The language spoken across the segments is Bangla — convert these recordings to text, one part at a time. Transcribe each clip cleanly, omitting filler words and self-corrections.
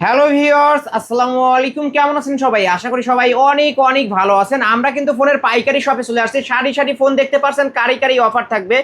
হ্যালো ভিউয়ার্স, আসসালামু আলাইকুম। কেমন আছেন সবাই? আশা করি সবাই অনেক অনেক ভালো আছেন। আমরা কিন্তু ফোনের পাইকারি শপে চলে আসছি। সারি সারি ফোন দেখতে পাচ্ছেন, কারি কারি অফার থাকবে।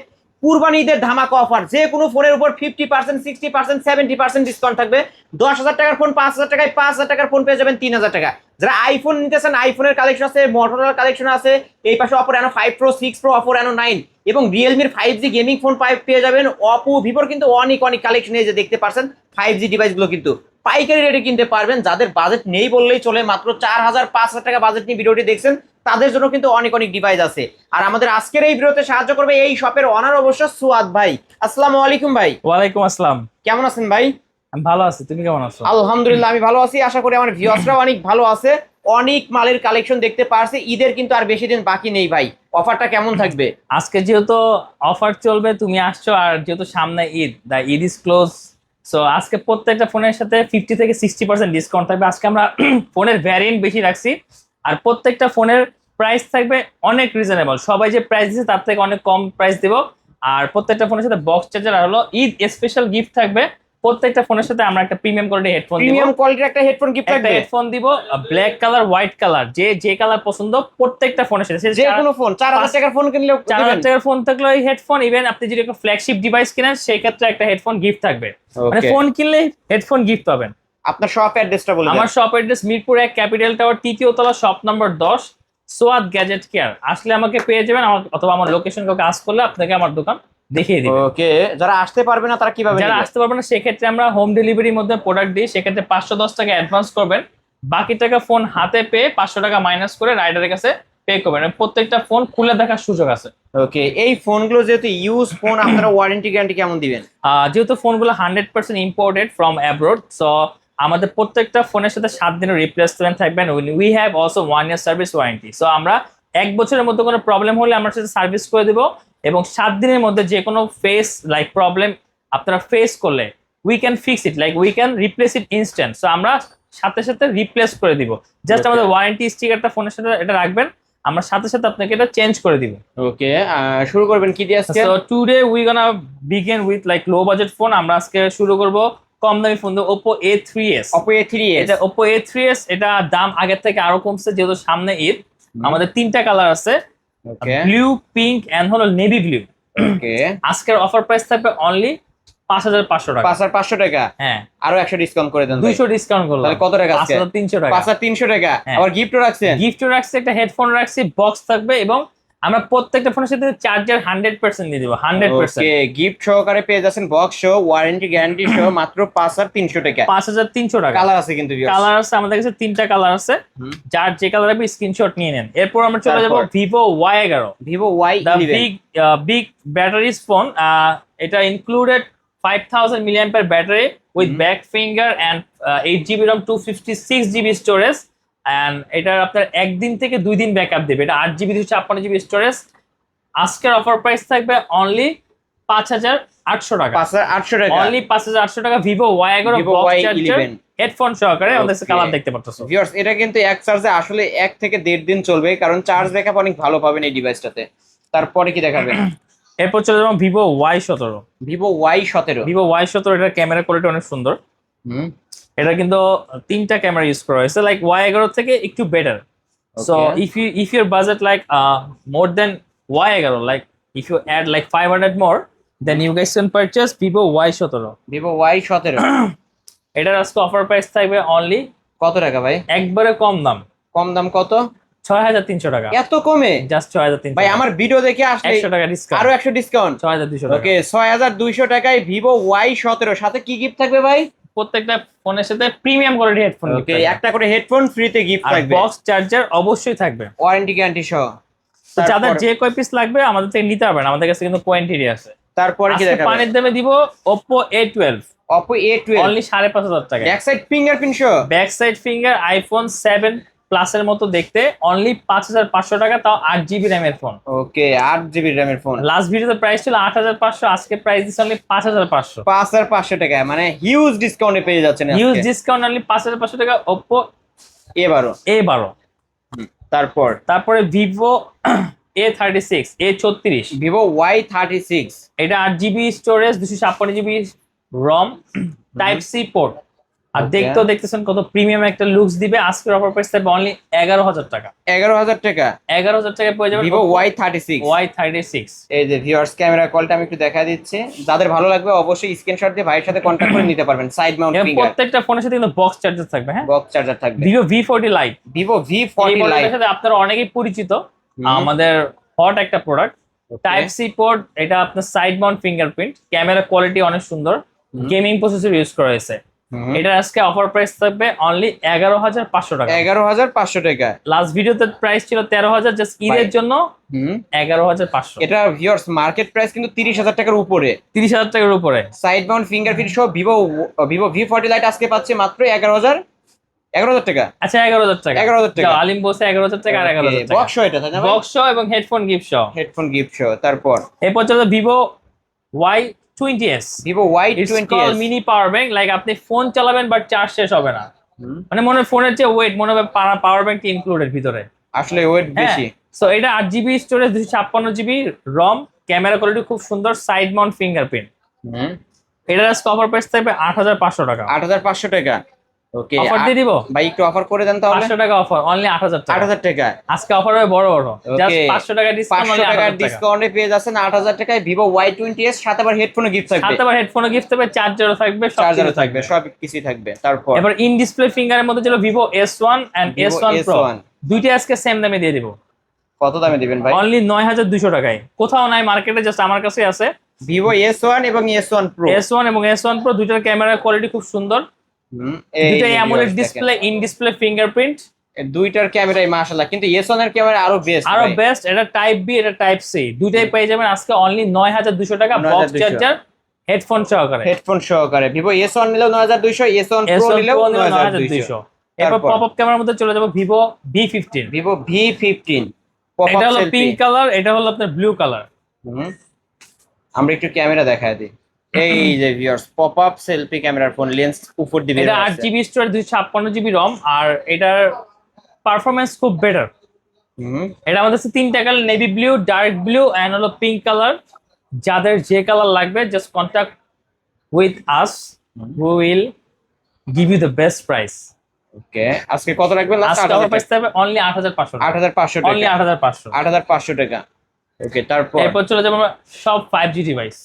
কুরবানি ঈদের ধামাকা অফার, যে কোনো ফোনের উপর 50%, 60%, 70% ডিসকাউন্ট থাকবে। 10,000 টাকার ফোন 5,000 টাকায়, 5,000 টাকার ফোন পেয়ে যাবেন 3,000 টাকা। যারা আইফোন নিতেছেন, আইফোনের কালেকশন আছে, মোটরোলার কালেকশন আছে। এই পাশে Oppo Reno 5 pro, 6 pro, Oppo Reno 9 এবং রিয়েলমির 5G গেমিং ফোন পেয়ে যাবেন। অপো, ভিভোর কিন্তু অনেক অনেক কালেকশন, এই যে দেখতে পাচ্ছেন 5G ডিভাইসগুলো কিন্তু পাইকারি রেটে কিনতে পারবেন। যাদের বাজেট নেই বললেই চলে, মাত্র 4,000, 5,000 টাকা বাজেট নিয়ে ভিডিওটি দেখছেন, তাদের জন্য কিন্তু অনেক অনেক ডিভাইস আছে। আর আমাদের আজকের এই ভিডিওতে সাহায্য করবে এই শপের অনার অবশ্য সুয়াদ ভাই। আসসালামু আলাইকুম ভাই। ওয়ালাইকুম আসসালাম। কেমন আছেন ভাই? আমি ভালো আছি, তুমি কেমন আছো? আলহামদুলিল্লাহ, আমি ভালো আছি। আশা করি আমার ভিউয়ার্সরাও অনেক ভালো আছে। অনেক মালের কালেকশন দেখতে পারছি। ঈদের কিন্তু আর বেশি দিন বাকি নেই ভাই, অফারটা কেমন থাকবে? আজকে যেহেতু অফার চলবে, তুমি আসছো, আর যেহেতু সামনে ঈদ, দা ঈদ ইজ ক্লোজ। সো আজকে প্রত্যেকটা ফোনের সাথে 50 থেকে 60% ডিসকাউন্ট থাকবে। আজকে আমরা ফোনের ভ্যারিয়েন্ট বেশি রাখছি, আর প্রত্যেকটা ফোনের প্রাইস থাকবে অনেক রিজনেবল। সবাই যে প্রাইস দিচ্ছে তার থেকে অনেক কম প্রাইস দিব। আর প্রত্যেকটা ফোনের সাথে বক্স চার্জার আর হলো ঈদ স্পেশাল গিফট থাকবে। প্রত্যেকটা ফোনের সাথে আমরা একটা প্রিমিয়াম কোয়ালিটি হেডফোন দিব। প্রিমিয়াম কোয়ালিটির একটা হেডফোন গিফট একটা থাকবে। হেডফোন দিব, ব্ল্যাক কালার, হোয়াইট কালার, যে যে কালার পছন্দ প্রত্যেকটা ফোনের সাথে। যে কোনো ফোন 4,000 টাকার ফোন কিনলেও 4,000 টাকার ফোন থাকলে ওই হেডফোন, ইভেন আপনি যদি একটা ফ্ল্যাগশিপ ডিভাইস কিনেন সেই ক্ষেত্রে একটা হেডফোন গিফট থাকবে। মানে ওকে, ফোন কিনলে হেডফোন গিফট পাবেন। আপনার শপ অ্যাড্রেসটা বলে দেন। আমার shop address Mirpur 1 capital tower, 3য় তলা, শপ নম্বর 10, সোয়াদ গ্যাজেট কেয়ার। আসলে আমাকে পেয়ে যাবেন, অথবা আমার লোকেশন কাউকে আস্ক করলে আপনাকে আমার দোকান দেখিয়ে দিবে। ওকে, যারা আসতে পারবে না তারা কিভাবে যারা নেবে? আসতে পারবে না সেক্ষেত্রে আমরা হোম ডেলিভারির মধ্যে প্রোডাক্ট দিই। সেক্ষেত্রে 510 টাকা অ্যাডভান্স করবেন, বাকি টাকা ফোন হাতে পেয়ে 500 টাকা মাইনাস করে রাইডারের কাছে পে করবেন। প্রত্যেকটা ফোন খুলে দেখার সুযোগ আছে। ওকে, এই ফোনগুলো যেহেতু ইউজ ফোন, আপনারা ওয়ারেন্টি গ্যারান্টি কেমন দিবেন? যেহেতু ফোনগুলো 100% ইম্পোর্টেড ফ্রম অ্যাব্রোড, সো আমাদের প্রত্যেকটা ফোনের সাথে 7 দিনের রিপ্লেসমেন্ট থাকবেন। We have also 1 year service warranty. So আমরা 1 বছরের মধ্যে কোনো প্রবলেম হলে আমরা সাথে সার্ভিস করে দেবো, এবং 7 দিনের মধ্যে যে কোনো ফেস লাইক প্রবলেম আপনারা ফেস করলে we can fix it, like we can replace it instant. So আমরা সাথে সাথে রিপ্লেস করে দিব। Just Okay. আমাদের ওয়ারেন্টি স্টিকারটা ফোনের সাথে এটা রাখবেন, আমরা সাথে সাথে আপনাকে এটা চেঞ্জ করে দিব। ওকে, শুরু করবেন কি দিয়ে আজকে? So today we gonna begin with like low budget phone. আমরা আজকে শুরু করব কম দামি ফোন দিয়ে, Oppo A3s। Oppo A3s। এটা Oppo A3s, এটা দাম আগের থেকে আরো কমছে যেহেতু সামনে ঈদ। আমাদের 3টা কালার আছে, ওকে ব্লু, পিঙ্ক এন্ড হলো নেভি ব্লু। ওকে, আজকের অফার প্রাইস থাকবে অনলি 5,500 টাকা। 5,500 টাকা। হ্যাঁ, আরো 100 ডিসকাউন্ট করে দেন ভাই। 200 ডিসকাউন্ট করলাম। তাহলে কত টাকা আজকে? 5,300 টাকা। 5,300 টাকা। হ্যাঁ। আবার গিফটও রাখছেন? গিফট রাখছি, একটা হেডফোন রাখছি, বক্স থাকবে, এবং আমরা প্রত্যেকটা ফোনের সাথে চার্জার 100% দিয়ে দিব। 100%। ওকে, গিফট সহকারে পেয়ে যাচ্ছেন, বক্স সহ, ওয়ারেন্টি গ্যারান্টি সহ, মাত্র 5,300 টাকা। 5,300 টাকা। কালার আছে কিন্তু viewers। কালার আছে আমাদের কাছে 3টা কালার আছে, হুম। যার যে কালার হবে স্ক্রিনশট নিয়ে নেন। এরপর আমরা চলে যাব তারপর? Vivo Y11, Vivo the Y11। Big batteries phone. এটা included 5,000 mAh battery with back finger and 8 GB RAM, 256 GB storage. And এটা আপনার 1 দিন থেকে 2 দিন ব্যাকআপ দেবে। এটা 8 GB 256 GB স্টোরেজ। আজকের অফার প্রাইস থাকবে অনলি 5,800 টাকা। 5,800 টাকা। অনলি 5,800 টাকা। Vivo Y11 Vivo box Y11। Charger, headphone সহকারে। আমাদের Okay. কালার দেখতে পাচ্ছেন। ভিউয়ার্স, এটা কিন্তু এক চার্জে আসলে 1 থেকে 1.5 দিন চলবে, কারণ চার্জ ব্যাকআপ অনেক ভালো পাবেন এই ডিভাইসটাতে। তারপরে কি দেখাবেন? এরপর চলে যাবো Vivo Y17। Vivo Y17। Vivo Y17 এটার ক্যামেরা কোয়ালিটি অনেক সুন্দর। হুম। এটা কিন্তু 3টা ক্যামেরা ইউজ করা হয়েছে, লাইক Y11 থেকে একটু better. So Okay. If your budget like more than Y11, like if you add like 500 more, then you guys can purchase Vivo Y17। Vivo Y17। এটার আজকে অফার প্রাইস থাকবে অনলি কত টাকা ভাই? একবারে কম দাম, কম দাম কত? 6,300 টাকা। এত কমে? জাস্ট 6,300 ভাই আমার ভিডিও দেখে আসলে 100 টাকা ডিসকাউন্ট, আরো 100 ডিসকাউন্ট। 6,200 টাকা। ওকে, 6,200 টাকায় Vivo Y17। সাথে কি গিফট থাকবে ভাই? প্রত্যেকটা ফোনের সাথে প্রিমিয়াম কোয়ালিটি হেডফোন। ওকে, একটা করে হেডফোন ফ্রিতে গিফট আর থাকবে, বক্স চার্জার অবশ্যই থাকবে, ওয়ারেন্টি গ্যারান্টি সহ। তো যাদের তারপর- যে কয় পিস লাগবে আমাদের থেকে নিতে পারবেন, আমাদের কাছে কিন্তু কোয়ান্টিটি আছে। তারপরে কি আজকে দেখাবেন? পানির দামে দিব Oppo A12, Oppo A12। Only 5,500 টাকা। ব্যাক সাইড ফিঙ্গারপ্রিন্ট সহ। ব্যাক সাইড ফিঙ্গার, আইফোন 7 প্লাসের মতো দেখতে, অনলি 5,500 টাকা, তাও 8 GB র্যামের ফোন। ওকে, 8 GB র্যামের ফোন। লাস্ট ভিডিওতে প্রাইস ছিল 8,500, আজকে প্রাইস দিচ্ছে অনলি 5,500। 5,500 টাকা, মানে হিউজ ডিসকাউন্টে পেয়ে যাচ্ছেন হিউজ আজকে। ডিসকাউন্ট, অনলি 5,500 টাকা Oppo এবারও। A12। তারপর তারপরে Vivo A36, A36, Vivo Y36। এটা 8 GB স্টোরেজ, 256 GB রম, টাইপ সি পোর্ট। আর Okay. দেখতেও দেখতেছেন কত প্রিমিয়াম একটা লুকস দিবে। আজকের অফার প্রাইস থাকবে অনলি 11,000 টাকা। 11,000 টাকা 11,000 টাকায় পেয়ে যাবেন ভিভো Y36। Y36। এই যে ভিউয়ার্স ক্যামেরা কোয়ালিটি আমি একটু দেখা দিচ্ছি, যাদের ভালো লাগবে অবশ্যই স্ক্রিনশট দিয়ে ভাইয়ের সাথে কন্ট্যাক্ট করে নিতে পারবেন। সাইড মাউন্ট এবং ফিঙ্গার প্রত্যেকটা ফোনের সাথে কিন্তু বক্স চার্জার থাকবে। হ্যাঁ, বক্স চার্জার থাকবে। ভিভো V40 লাইট, ভিভো এই V40 মডেলের লাইট সাথে আপনারা অনেকেই পরিচিত। হুম। আমাদের হট একটা প্রোডাক্ট, টাইপ সি পোর্ট, এটা আপনার side mount fingerprint, camera quality অনেক সুন্দর, গেমিং প্রসেসর ইউজ করা হয়েছে। এটার আজকে অফার প্রাইস থাকবে অনলি 11,500 টাকা। 11,500 টাকা। লাস্ট ভিডিওতে প্রাইস ছিল 13,000, জাস্ট ঈদের জন্য 11,500। এটা ভিউয়ার্স মার্কেট প্রাইস কিন্তু 30,000 টাকার উপরে, 30,000 টাকার উপরে। সাইড মাউন্ট ফিঙ্গারপ্রিন্ট সহ ভিভো V40 লাইট আজকে পাচ্ছে মাত্র 11,000 টাকা। আচ্ছা, 11,000 টাকা। 11,000 টাকা। যাও, আলিম বলছে 11,000 টাকা আর 11,000 টাকা। বক্স এটা তাই না ভাই? বক্স এবং হেডফোন গিফট সহ। হেডফোন গিফট সহ। তারপর এরপর চলো Vivo Y20s। Vivo Y20s mini power bank, like আপনি ফোন চালাবেন বাট চার্জ শেষ হবে না, মানে মনে হয় ফোনের যে ওয়েট মনে হবে পাওয়ার ব্যাংক ইনক্লুডেড ভিতরে। আসলে ওয়েট বেশি। সো এটা 8GB স্টোরেজ, 256GB রম, ক্যামেরা কোয়ালিটি খুব সুন্দর, সাইড মাউন্ট ফিঙ্গারপ্রিন্ট। এটার আজকে অফার প্রাইস থাকবে 8,500 টাকা। 8,500 টাকা। ওকে, অফার দিয়ে দিব ভাই একটু অফার করে দেন তাহলে। 500 টাকা অফার, অনলি 8,000 টাকা। 8,000 টাকা আজকে অফার হবে বড় বড়, জাস্ট 500 টাকা ডিসকাউন্ট, 500 টাকা ডিসকাউন্টে পেয়ে যাচ্ছেন 8,000 টাকায় ভিভো Y20s, সাথে আবার হেডফোনও গিফট থাকবে। সাথে আবার হেডফোনও গিফট থাকবে, চার্জারও থাকবে, সব চার্জারও কিছু থাকবে, সব কিছুই থাকবে। তারপর এবার ইন ডিসপ্লে ফিঙ্গারের মধ্যে ছিল Vivo S1 and Vivo S1 Pro, S1 দুইটা আজকে সেম দামে দিয়ে দিব। কত দামে দিবেন ভাই? অনলি 9,200 টাকায়। কোথাও নাই মার্কেটে, জাস্ট আমার কাছে আছে। ভিভো S1 এবং S1 Pro। S1 এবং S1 Pro দুইটার ক্যামেরার কোয়ালিটি খুব সুন্দর, দুইটাই AMOLED display, in display fingerprint, দুইটার ক্যামেরাই মাশাআল্লাহ, কিন্তু S1 এর ক্যামেরা আরো বেস্ট। আরো বেস্ট। এটা টাইপ বি, এটা টাইপ সি, দুইটাই পেয়ে যাবেন আজকে অনলি 9,200 টাকা, বক্স 9,200 চার্জার, হেডফোন সহকারে। হেডফোন সহকারে ভিভো S1 নিলেও 9,200, S1 Pro S1 নিলেও Pro নিলেও 9,200। 9,200। এরপর তারপর? পপআপ ক্যামেরার মধ্যে চলে যাব ভিভো V15। ভিভো V15 এটা হলো পিঙ্ক কালার, এটা হলো আপনার ব্লু কালার। আমরা একটু ক্যামেরা দেখায় দিই। এই যে ভিউয়ার্স পপ আপ সেলফি ক্যামেরার ফোন, লেন্স উপর দিবে। এটা 8GB স্টোরেজ, 256GB রম, আর এটার পারফরমেন্স খুব বেটার। এটা আমাদের কাছে তিনটা colour, navy blue, dark blue and হলো পিঙ্ক কালার। যাদের যে কালার লাগবে just contact with us, we will give you the best price. Okay, আজকে কত রাখবেন? লাস্ট আজকে অফার প্রাইস থাকবে অনলি 8,500 টাকা। 8,500 অনলি টাকা। 8,500। 8,500 টাকা। ওকে, তারপর এরপর চলে যাবো আমরা সব 5G ডিভাইস।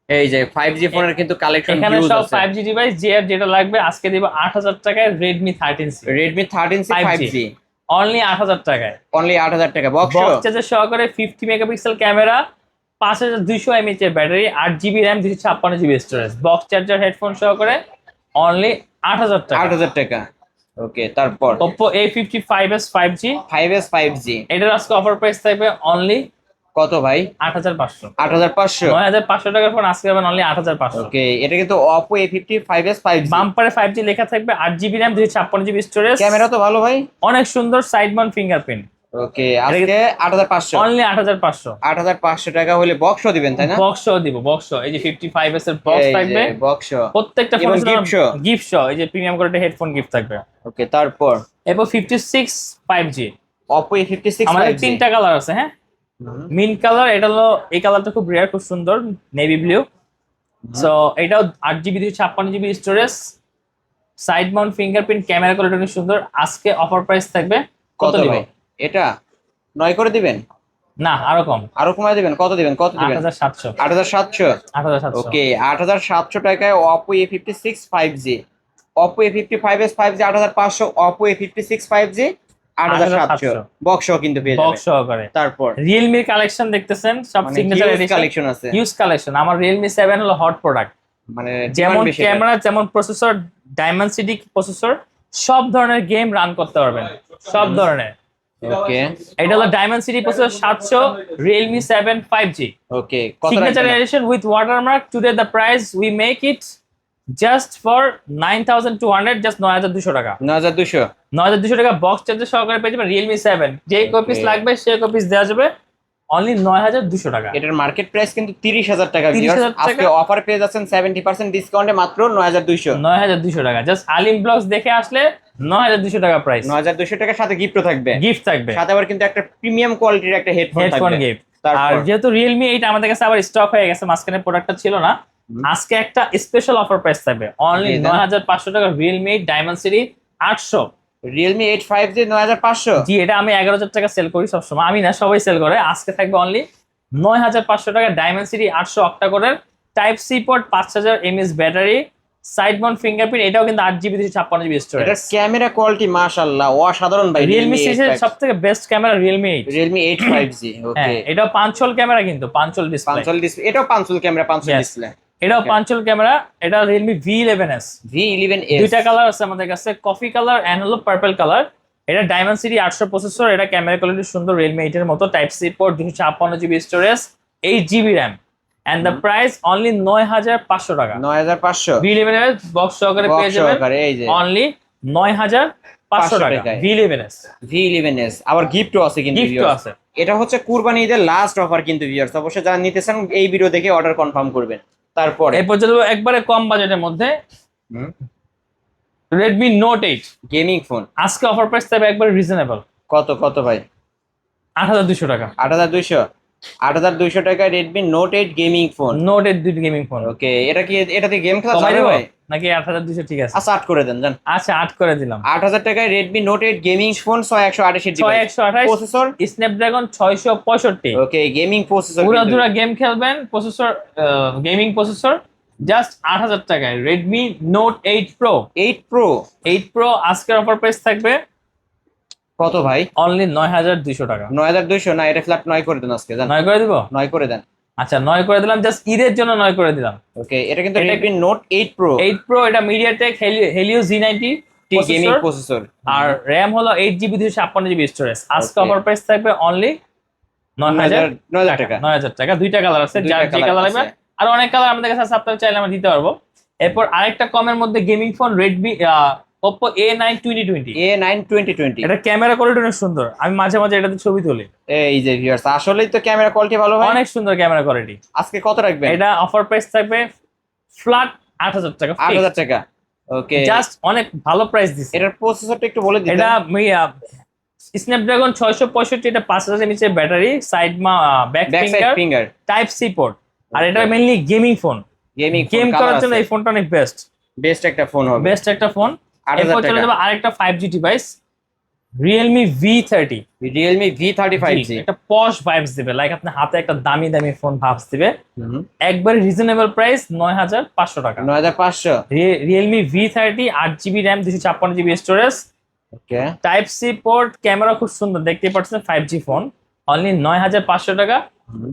এই যে 5G ফোনের কিন্তু কালেকশন এখানে হিউজ সব আছে। 5G ডিভাইস, যে আর যেটা লাগবে আজকে দিব 8,000 টাকায়। Redmi 13C, Redmi 13C 5G only 8,000 টাকায়। অনলি 8,000 টাকা। বক্স বক্স চার্জার সহকারে 50 মেগাপিক্সেল ক্যামেরা, 5,200 mAh এর battery, 8GB RAM, 256GB storage, box charger, headphone সহকারে অনলি 8,000 টাকা। 8,000 টাকা। ওকে, তারপর Oppo A55s 5G, 5S 5G এটার আজকে অফার প্রাইস থাকবে অনলি কত ভাই? 8,500। 8,500। 9,500 টাকার ফোন আজকে পাবেন অনলি 8,500। ওকে, এটা কিন্তু Oppo A55s 5G। বাম্পারে 5G লেখা থাকবে, 8GB RAM, 256GB storage, camera তো ভালো ভাই। অনেক সুন্দর, সাইড মাউন্ট ফিঙ্গারপ্রিন্ট। ওকে, আজকে 8,500। অনলি 8,500। 8,500 টাকা হলে বক্সও দিবেন তাই না? বক্স দিব, বক্স। এই যে 55s এর বক্স থাকবে, বক্স। প্রত্যেকটা এবং ফোনে gift সহ। গিফট সহ, এই যে প্রিমিয়াম কোয়ালিটি হেডফোন গিফট থাকবে। ওকে, তারপর এরপর 56 5G, Oppo A56 আমাদের 5G। তিনটা কালার আছে। হ্যাঁ, মিন্ট কালার, এটা হলো, এই কালারটা খুব রেয়ার, খুব সুন্দর, নেভি ব্লু। সো এটাও 8GB 256GB storage, side mount fingerprint, camera quality অনেক সুন্দর। আজকে অফার প্রাইস থাকবে কত দিব? ভাই এটা 9 করে দিবেন? না, আরো কম, আরো কমায় দিবেন? কত দিবেন? কত দিবেন? 8,700। 8,700। 8,700। ওকে, 8,700 টাকায় Oppo A56 5G, Oppo A55s 5G 8,500, Oppo A56 5G 8,700। বক্সও কিন্তু পেয়ে বক্স যাবেন। সহকারে। তারপর রিয়েলমির কালেকশন দেখতেছেন, সব সিগনেচার এডিশন, কালেকশন আছে। Huge collection. আমার রিয়েলমি 7 হলো হট প্রোডাক্ট, মানে যেমন demand বেশি এটার। ক্যামেরা, যেমন প্রসেসর, ডায়মেনসিটি প্রসেসর, সব ধরনের গেম রান করতে পারবেন, সব ধরনের। ওকে, এটা হলো ডায়মেনসিটি প্রসেসর 700, রিয়েলমি 7 5G, ওকে, কত সিগনেচার রাখবেন? Edition with watermark. Today the price we make it just for 9,200, just 9,200 টাকা। 9,200। 9,200 টাকা বক্স চার্জার সহকারে পেয়ে যাবেন রিয়েলমি 7, যে কপিস Okay. লাগবে সে কপিস দেওয়া যাবে অনলি 9,200 টাকা। এটার মার্কেট প্রাইস কিন্তু 30,000 টাকা। 30,000 টাকা। আজকে অফার পেয়ে যাচ্ছেন 70% ডিসকাউন্টে মাত্র 9,200। 9,200 টাকা, জাস্ট আলিম ব্লগস দেখে আসলে 9,200 টাকা প্রাইস। 9,200 টাকার সাথে গিফটও থাকবে। গিফট থাকবে, সাথে আবার কিন্তু একটা প্রিমিয়াম কোয়ালিটির একটা হেডফোন হেডফোন থাকবে। গিফট। তারপর? আর যেহেতু রিয়েলমি 8 আমাদের কাছে আবার স্টক হয়ে গেছে, মাঝখানে প্রোডাক্টটা ছিল না, আজকে একটা স্পেশাল অফার প্রাইস থাকবে অনলি জি, দেন। 9500 টাকা রিয়েলমি ডায়মন্ড 800। Realme 8 5G 9500। জি, এটা আমি 11000 টাকা সেল করি সবসময়, আমি না সবাই সেল করে। আজকে থাকবে অনলি 9500 টাকা ডায়মন্ড 800 অক্টা কোরের type C port, 5000 mAh battery, side mount fingerprint, এটাও কিন্তু 8GB 256GB স্টোরেজ। এটার ক্যামেরা কোয়ালিটি মাশাআল্লাহ অসাধারণ ভাই। রিয়েলমি সিরিজের সবথেকে best camera Realme 8। Realme 8 5G। ওকে, হ্যাঁ, এটাও পাঁচল ক্যামেরা, কিন্তু পাঁচল ডিসপ্লে। পাঁচল ডিসপ্লে, এটাও পাঁচল ক্যামেরা, পাঁচল Yes. ডিসপ্লে। এটাও Okay. পাঁচল ক্যামেরা। এটা রিয়েলমি V11s। V11s। দুইটা কালার আছে আমাদের কাছে, কফি কালার এন্ড হলো পার্পল কালার। এটা ডায়মন্ড 800 প্রসেসর, এটা ক্যামেরা কোয়ালিটি সুন্দর রিয়েলমি 8 এর মতো, type C port, 256GB storage, 8GB RAM, and the price only 9500 টাকা। 9500 V11s বক্স সহকারে পেয়ে যাবেন সহকারে, এই যে অনলি 9500 টাকা টাকায়। V11s। V11s আবার গিফটও আছে কিন্তু গিফটও viewers। আছে। এটা হচ্ছে কুরবানি ঈদের লাস্ট অফার কিন্তু ভিউয়ার্স, অবশ্যই যারা নিতে চান এই ভিডিও দেখে অর্ডার কনফার্ম করবেন। তারপরে এরপর চলবো একবারে কম বাজেটের মধ্যে Redmi Note 8। গেমিং ফোন আজকে অফার প্রাইস থাকবে একবারে রিজনেবল, কত কত ভাই? 8200 টাকা। 8200। 8200 টাকায় Redmi Note 8 gaming phone. Note 8 দুইটা গেমিং ফোন। ওকে, এটাতে গেম খেলা কমাই যাবে দেবো ভাই? নাকি 8200 ঠিক আছে? আচ্ছা 8 করে দেন জান। আচ্ছা 8 করে দিলাম। 8000 টাকায় Redmi Note 8 gaming phone, 6128 GB 6128 processor. Snapdragon 665। ওকে, গেমিং প্রসেসর। পুরো গেম খেলবেন, প্রসেসর গেমিং প্রসেসর, জাস্ট 8000 টাকায় Redmi Note 8 Pro. 8 Pro. 8 pro আজকের অফার প্রাইস থাকবে কত ভাই? অনলি 9200 টাকা। 9200 না, এটা ফ্ল্যাট 9 করে দেন আজকে জান। 9 করে দিব? 9 করে দেন। আচ্ছা 9 করে দিলাম, জাস্ট ঈদের জন্য 9 করে দিলাম। ওকে, এটা কিন্তু এটা- রেডমি নোট 8 প্রো 8 প্রো, এটা MediaTek Helio Z90 gaming processor, processor. আর র্যাম হলো 8GB 256GB স্টোরেজ। আজকে Okay. অফার প্রাইস থাকবে অনলি 9000 9000 টাকা। 9000 টাকা। দুইটা কালার আছে, দুইটা যার যে colour কালার লাগবে। আছে। আর অনেক কালার আমাদের কাছে আছে, আপনারা চাইলে আমরা দিতে পারবো। এরপর আরেকটা কমের মধ্যে gaming phone Redmi Oppo A9 2020। A9 2020। এটা ক্যামেরা কোয়ালিটি অনেক সুন্দর, আমি মাঝে মাঝে এটাতে ছবি তুলি। এই যে ভিউয়ার্স, আসলেই তো ক্যামেরা কোয়ালিটি ভালো ভাই। অনেক সুন্দর ক্যামেরা কোয়ালিটি। আজকে কত রাখবেন? এটা অফার প্রাইস থাকবে ফ্ল্যাট 8000 টাকা। 8000 টাকা। ওকে, জাস্ট অনেক ভালো প্রাইস দিচ্ছে। এটার প্রসেসরটা একটু বলে দিন। এটা স্ন্যাপড্রাগন 665, এটা 5000 এমএএইচ এর battery, side back back side finger, finger type C port. আর এটা Okay. Mainly gaming phone, gaming game করার জন্য এই ফোনটা অনেক বেস্ট একটা ফোন হবে। বেস্ট একটা ফোন। 8000 এরপর চলে টাকা। যাবে আরেকটা 5G device, Realme V30। Realme V35G। একটা পশ ভাইবস দিবে, লাইক আপনি হাতে একটা দামি দামি ফোন ভাবস দিবে। হুম। একবারে রিজনেবল প্রাইস 9500 টাকা। 9500। Realme V30 8GB RAM, 256GB storage, okay, type C port, camera খুব সুন্দর দেখতে পাচ্ছেন, 5G ফোন, অনলি 9500 টাকা।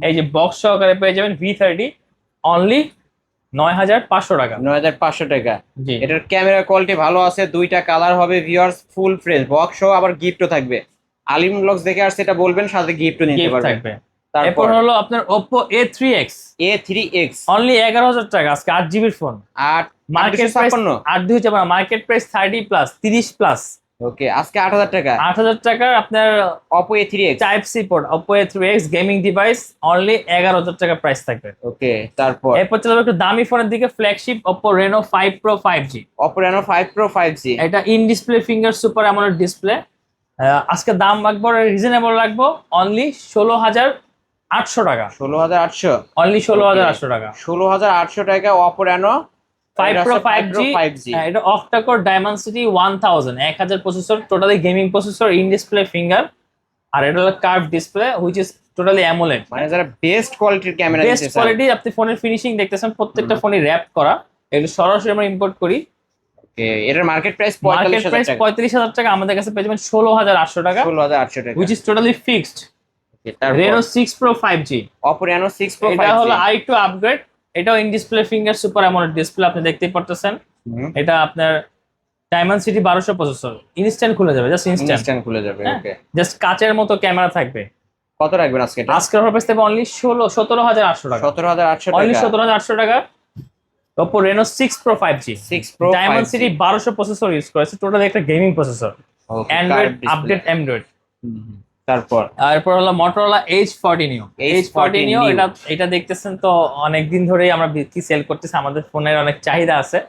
এই যে বক্স সহকারে পেয়ে যাবেন V30 অনলি 9500 টাকা। 9500 টাকা। জি, এটার ক্যামেরা কোয়ালিটি ভালো আছে, দুইটা কালার হবে ভিউয়ার্স, ফুল ফ্রেশ বক্স সহ, আবার গিফটও থাকবে। আলিম ব্লগস দেখে আসছে এটা বলবেন, সাথে গিফটও নিতে গিফট পারবেন। থাকবে। তারপর এরপর হলো আপনার Oppo A3X, A3X অনলি 11000 টাকা আজকে, 8GB ফোন। 8 market price 856। 8 দিয়ে হচ্ছে না, market price 30 plus 30 plus. Okay, আজকে 8000 টাকা। 8000 টাকার আপনার Oppo A3X। Type C port Oppo A3X gaming device, only 11000 টাকা প্রাইস থাকবে। ওকে, তারপর এরপর চলে যাবে একটু দামি ফোনের দিকে, flagship Oppo Reno 5 Pro 5G। Oppo Reno 5 Pro 5G। এটা in display finger super AMOLED display. আজকে দাম রাখবো রিজনেবল রাখবো, অনলি 16800 টাকা। 16800। অনলি 16800 টাকা। 16800 টাকা Oppo Reno 5 Pro 5G। 5G। এটা octa core diamond 1000 processor, totally gaming processor, in display finger, আর এটা হলো curve display which is totally AMOLED. মানে যারা বেস্ট কোয়ালিটির ক্যামেরা বেস্ট নিতে চান। কোয়ালিটি, আপনি ফোনের ফিনিশিং দেখতেছেন, প্রত্যেকটা ফোনে র‍্যাপ করা, এগুলো সরাসরি আমরা ইম্পোর্ট করি। ওকে, এটার মার্কেট প্রাইস মার্কেট 45000 প্রাইস টাকা। 35000 টাকা, আমাদের কাছে পেয়ে যাবেন 16800 টাকা, 16800 টাকা। Which is totally fixed. Okay, তারপর Reno 6 Pro 5G, Oppo Reno 6 Pro 5G। এটা হলো আরেকটু আপগ্রেড, এটাও in display finger super AMOLED display, আপনি দেখতেই পারতেছেন। হুম। এটা আপনার ডায়মন্ড 1200 প্রসেসর, ইনস্ট্যান্ট খুলে যাবে, জাস্ট ইনস্ট্যান্ট, ইনস্ট্যান্ট খুলে যাবে। ওকে, জাস্ট কাচের মতো ক্যামেরা থাকবে। কত রাখবেন আজকে এটা? আজকের অফার প্রাইস থাকবে অনলি 17800 টাকা। 17800 অনলি টাকা। 17800 টাকা। Oppo Reno 6 Pro 5G 6 Pro diamond 5G। 1200 processor use করেছে, টোটাল একটা gaming processor, okay, android curved display। Update android. তারপর এরপর হলো Motorola H40 Neo। H40 Neo Neo। এটা দেখতেছেন তো অনেকদিন ধরেই আমরা বিক্রি সেল করতেছি, আমাদের ফোনের অনেক চাহিদা আছে।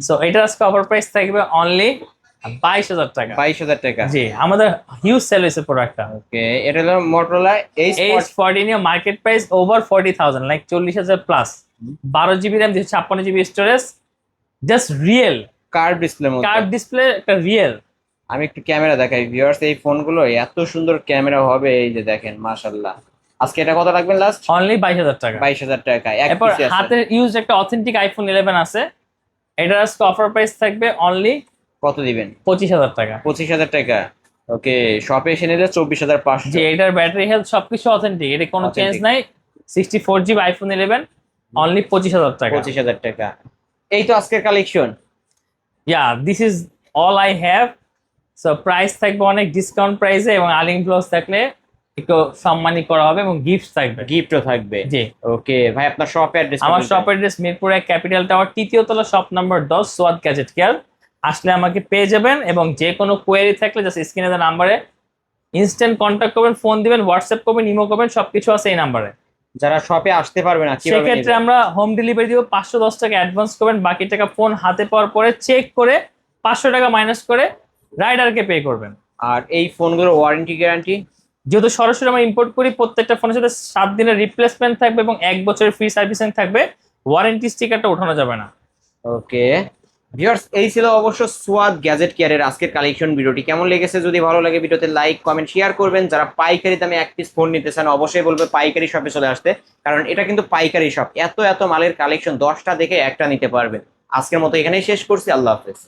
সো এটা আজকে অফার প্রাইস থাকবে অনলি 22000 টাকা। 22000 টাকা। জি, আমাদের হিউজ সেল হয়েছে প্রোডাক্টটা। ওকে, এটা হলো Motorola H40। H40 Neo market price over 40000, like 40000 plus. 12 GB RAM, 256 GB storage, just real curve display মধ্যে। কার্ভ ডিসপ্লে, একটা রিয়েল। আমি একটু ক্যামেরা দেখাই ভিউয়ার্স, এই ফোনগুলো এত সুন্দর ক্যামেরা হবে, এই যে দেখেন মাশাআল্লাহ। আজকে এটা কত রাখবেন লাস্ট? অনলি 22,000 টাকা। 22,000 টাকা এক এরপর পিসে আছে। হাতের ইউজ একটা অথেন্টিক আইফোন 11 আছে, এটার আজকে অফার প্রাইস থাকবে অনলি কত দিবেন? 25,000 টাকা। 25,000 টাকা। ওকে, শপে এসে নিলে 24,500। যে এটার ব্যাটারি হেলথ সবকিছু অথেন্টিক, এটা কোনো চেঞ্জ Authentic। নাই। 64 GB আইফোন 11 অনলি 25,000 টাকা। 25,000 টাকা। এই তো আজকের collection. This is all I have. So price থাকবে অনেক ডিসকাউন্ট প্রাইসে, এবং আলিং ব্লগস থাকলে একটু সম্মানী করা হবে এবং গিফট থাকবে। গিফটও থাকবে। জি। ওকে ভাই, আপনার শপ অ্যাড্রেস? আমার shop address Mirpur 1 capital tower 3য় তলা, শপ নাম্বার 10, সোয়াদ গ্যাজেট কেয়ার। আসলে আমাকে পেয়ে যাবেন, এবং যে কোনো কোয়েরি থাকলে জাস্ট স্ক্রিনে দেওয়া নাম্বারে ইনস্ট্যান্ট কন্ট্যাক্ট করবেন, ফোন দিবেন, হোয়াটসঅ্যাপ করবেন, ইমো করবেন, সবকিছু আছে এই নাম্বারে। যারা শপে আসতে পারবে না কিভাবে সেক্ষেত্রে নেবে? আমরা হোম ডেলিভারি দিব। 510 টাকা অ্যাডভান্স করবেন, বাকি টাকা ফোন হাতে পাওয়ার পরে চেক করে 500 টাকা মাইনাস করে রাইডারকে পে করবেন। আর এই ফোনগুলোর ওয়ারেন্টি গ্যারান্টি? যেহেতু সরাসরি আমরা ইম্পোর্ট করি, প্রত্যেকটা ফোনের সাথে 7 দিনের রিপ্লেসমেন্ট থাকবে এবং 1 বছরের ফ্রি সার্ভিসিং থাকবে। ওয়ারেন্টি স্টিকারটা ওঠানো যাবে না। ওকে ভিউয়ার্স, এই ছিল অবশ্য সোয়াদ গ্যাজেট কেয়ারের আজকের কালেকশন। ভিডিওটি কেমন লেগেছে? যদি ভালো লাগে ভিডিওতে লাইক, কমেন্ট, শেয়ার করবেন। যারা পাইকারি দামে এক পিস ফোন নিতে চান অবশ্যই বলবে পাইকারি শপে চলে আসতে, কারণ এটা কিন্তু পাইকারি শপ। এত এত মালের কালেকশন, 10টা দেখে একটা নিতে পারবেন। আজকের মতো এখানেই শেষ করছি। আল্লাহ হাফেজ।